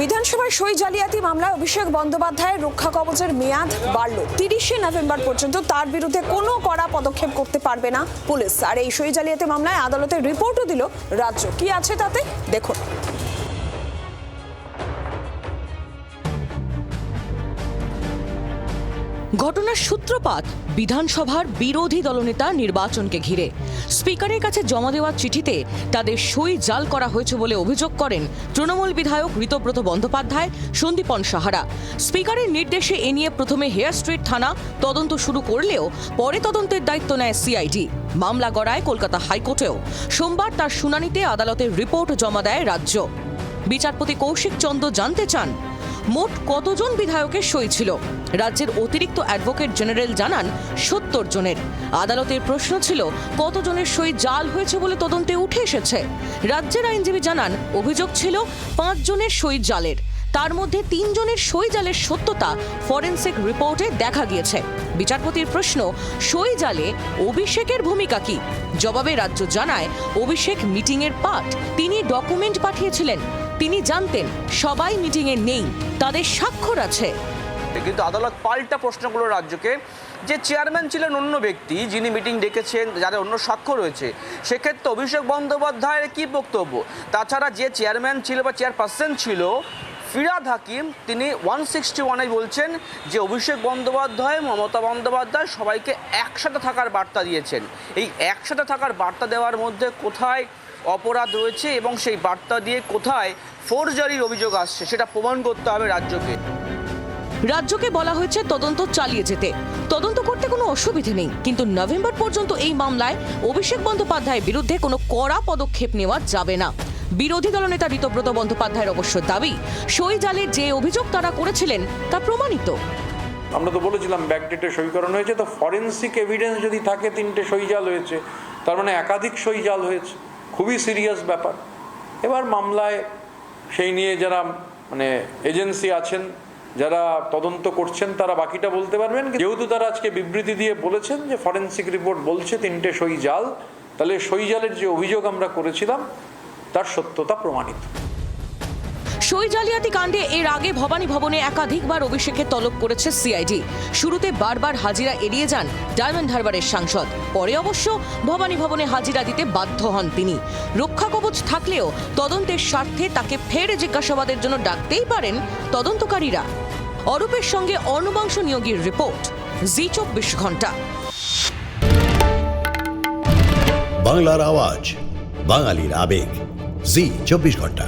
বিধানসভায় সই জালিয়াতি মামলায় অভিষেক বন্দ্যোপাধ্যায়ের রক্ষা কবচের মেয়াদ বাড়ল 30শে নভেম্বর পর্যন্ত। তার বিরুদ্ধে কোনো কড়া পদক্ষেপ করতে পারবে না পুলিশ। আর এই সই জালিয়াতি মামলায় আদালতের রিপোর্টও দিল রাজ্য। কি আছে তাতে দেখুন। ঘটনার সূত্রপাত বিধানসভার বিরোধী দলনেতা নির্বাচনকে ঘিরে। স্পিকারের কাছে জমা দেওয়া চিঠিতে তাদের সই জাল করা হয়েছে বলে অভিযোগ করেন তৃণমূল বিধায়ক ঋতব্রত বন্দ্যোপাধ্যায়, সন্দীপন সাহারা। স্পিকারের নির্দেশে এ নিয়ে প্রথমে হেয়ার স্ট্রিট থানা তদন্ত শুরু করলেও পরে তদন্তের দায়িত্ব নেয় সিআইডি। মামলা গড়ায় কলকাতা হাইকোর্টেও। সোমবার তার শুনানিতে আদালতের রিপোর্ট জমা দেয় রাজ্য। বিচারপতি কৌশিক চন্দ্র জানতে চান, মোট কতজন বিধায়কের সই ছিল? রাজ্যের অতিরিক্ত অ্যাডভোকেট জেনারেল জানান 70 জনের। আদালতের প্রশ্ন ছিল কতজনের সই জাল হয়েছে বলে তদন্তে উঠে এসেছে। রাজ্যের আইনজীবী জানান অভিযোগ ছিল 5 জনের সই জালের। তার মধ্যে 3 জনের সই জালের সত্যতা ফরেনসিক রিপোর্টে দেখা গিয়েছে। বিচারপতির প্রশ্ন, সই জালে অভিষেকের ভূমিকা কি? জবাবে রাজ্য জানায় অভিষেক মিটিংয়ের পার্ট। তিনি ডকুমেন্ট পাঠিয়েছিলেন। তিনি জানতেন সবাই মিটিংয়ে নেই, তাদের স্বাক্ষর আছে। কিন্তু আদালত পাল্টা প্রশ্ন করল রাজ্যকে যে চেয়ারম্যান ছিলেন অন্য ব্যক্তি, যিনি মিটিং ডেকেছেন, যাদের অন্য স্বাক্ষর রয়েছে, সেক্ষেত্রে অভিষেক বন্দ্যোপাধ্যায়ের কী বক্তব্য? তাছাড়া যে চেয়ারম্যান ছিল বা চেয়ারপারসন ছিল ফিরহাদ হাকিম, তিনি 161 বলছেন যে অভিষেক বন্দ্যোপাধ্যায়, মমতা বন্দ্যোপাধ্যায় সবাইকে একসাথে থাকার বার্তা দিয়েছেন। এই একসাথে থাকার বার্তা দেওয়ার মধ্যে কোথায় অপরাধ রয়েছে এবং সেই বার্তা দিয়ে কোথায় ফোর্জারির অভিযোগ আসছে সেটা প্রমাণ করতে হবে রাজ্যকে। রাজ্যকে বলা হয়েছে তদন্ত চালিয়ে যেতে। তদন্ত করতে কোনো অসুবিধে নেই, কিন্তু নভেম্বর পর্যন্ত এই মামলায় অভিষেক বন্দ্যোপাধ্যায়ের বিরুদ্ধে কোনো কড়া পদক্ষেপ নেওয়া যাবে না। বিরোধী দলনেতা ঋতব্রত বন্দ্যোপাধ্যায়ের অবশ্য দাবি, সই জালের যে অভিযোগ তারা করেছিলেন তা প্রমাণিত। আমরা তো বলেছিলাম ব্যাকডেটে সই করানো হয়েছে, তো ফরেন্সিক এভিডেন্স যদি থাকে 3টে সই জাল হয়েছে, তার মানে একাধিক সই জাল হয়েছে। খুবই সিরিয়াস ব্যাপার। এবার মামলায় সেই নিয়ে যারা এজেন্সি আছেন, যারা তদন্ত করছেন, তারা বাকিটা বলতে পারবেন। যেহেতু তারা আজকে বিবৃতি দিয়ে বলেছেন যে ফরেন্সিক রিপোর্ট বলছে 3টে সই জাল, তাহলে সই জালের যে অভিযোগ আমরা করেছিলাম তার সত্যতা প্রমাণিত। সই জালিয়াতি কাণ্ডে এর আগে ভবানী ভবনে একাধিকবার অভিষেকের তলব করেছে সিআইডি। শুরুতে বারবার হাজিরা এড়িয়ে যান ডায়মন্ড হারবারের সাংসদ। পরে অবশ্য ভবানী ভবনে হাজিরা দিতে বাধ্য হন তিনি। রক্ষা কবচ থাকলেও তদন্তের স্বার্থে তাকে ফের জিজ্ঞাসাবাদের জন্য ডাকতেই পারেন তদন্তকারীরা। অরূপের সঙ্গে অর্ণবাংশ নিয়োগীর রিপোর্ট, জি 24 ঘন্টা। বাংলার আওয়াজ, বাঙালির আবেগ, জি 24 ঘন্টা।